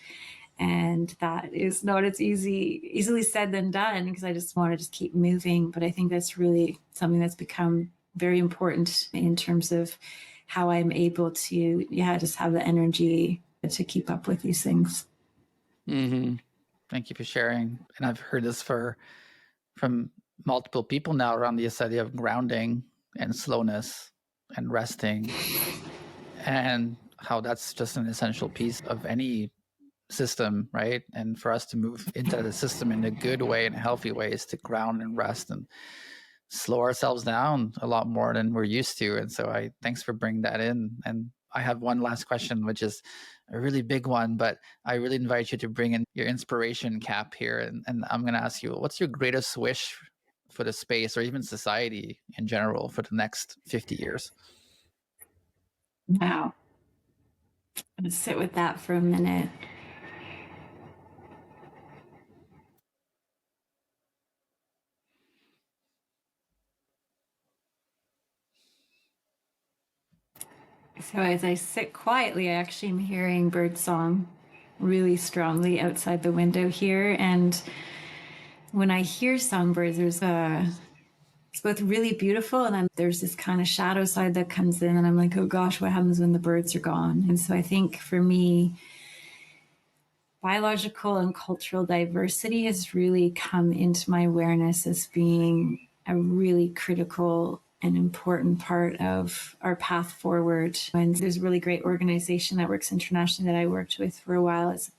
And that is not as easily said than done, because I just want to just keep moving. But I think that's really something that's become very important in terms of how I'm able to, just have the energy to keep up with these things. Mm-hmm. Thank you for sharing. And I've heard this from multiple people now around this idea of grounding and slowness and resting, and how that's just an essential piece of any system, right? And for us to move into the system in a good way and a healthy way is to ground and rest and slow ourselves down a lot more than we're used to. And so thanks for bringing that in. And I have one last question, which is a really big one, but I really invite you to bring in your inspiration cap here. And I'm going to ask you, what's your greatest wish for the space or even society in general for the next 50 years? Wow. Let's sit with that for a minute. So as I sit quietly, I actually am hearing birdsong really strongly outside the window here. And when I hear songbirds, it's both really beautiful, and then there's this kind of shadow side that comes in, and I'm like, oh gosh, what happens when the birds are gone? And so I think for me, biological and cultural diversity has really come into my awareness as being a really critical and important part of our path forward. And there's a really great organization that works internationally that I worked with for a while. It's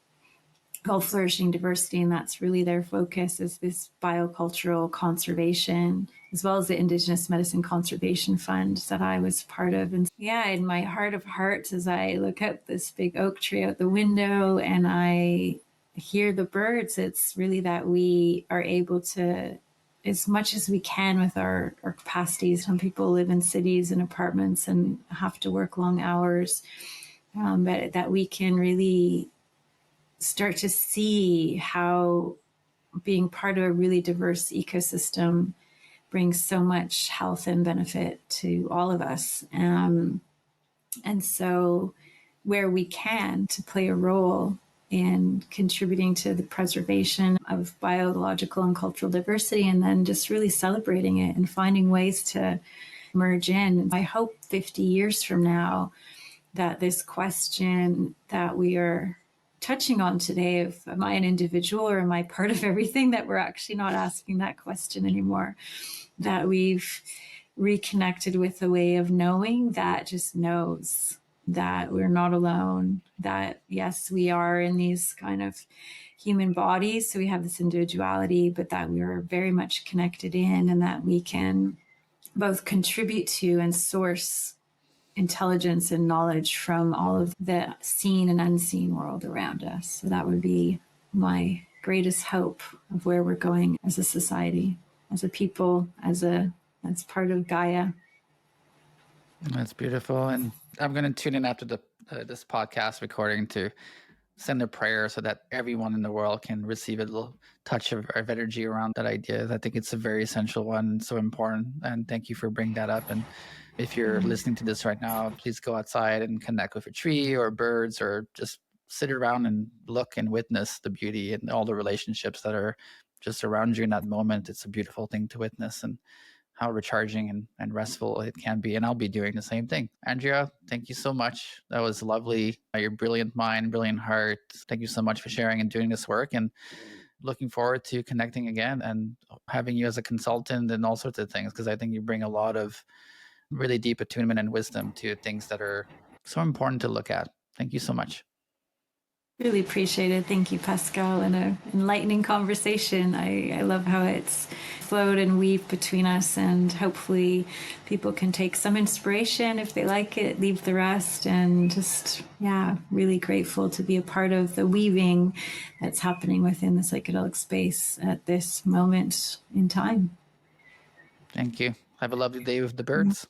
called Flourishing Diversity, and that's really their focus, is this biocultural conservation, as well as the Indigenous Medicine Conservation Fund that I was part of. And in my heart of hearts, as I look out this big oak tree out the window and I hear the birds, it's really that we are able to, as much as we can with our capacities. Some people live in cities and apartments and have to work long hours, but that we can really start to see how being part of a really diverse ecosystem brings so much health and benefit to all of us. And so where we can, to play a role in contributing to the preservation of biological and cultural diversity, and then just really celebrating it and finding ways to merge in. I hope 50 years from now that this question that we are touching on today of, am I an individual or am I part of everything, that we're actually not asking that question anymore, that we've reconnected with a way of knowing that just knows that we're not alone, that yes, we are in these kind of human bodies, so we have this individuality, but that we are very much connected in, and that we can both contribute to and source intelligence and knowledge from all of the seen and unseen world around us. So that would be my greatest hope of where we're going as a society, as a people, as part of Gaia. That's beautiful. And I'm going to tune in after this podcast recording to send a prayer so that everyone in the world can receive a little touch of energy around that idea. I think it's a very essential one, so important. And thank you for bringing that up. And if you're listening to this right now, please go outside and connect with a tree or birds, or just sit around and look and witness the beauty and all the relationships that are just around you in that moment. It's a beautiful thing to witness, and how recharging and restful it can be. And I'll be doing the same thing. Andrea, thank you so much. That was lovely. Your brilliant mind, brilliant heart. Thank you so much for sharing and doing this work. And looking forward to connecting again and having you as a consultant and all sorts of things, because I think you bring a lot of really deep attunement and wisdom to things that are so important to look at. Thank you so much. Really appreciate it. Thank you, Pascal, and an enlightening conversation. I love how it's flowed and weaved between us, and hopefully people can take some inspiration if they like it, leave the rest, and just, yeah, really grateful to be a part of the weaving that's happening within the psychedelic space at this moment in time. Thank you. Have a lovely day with the birds.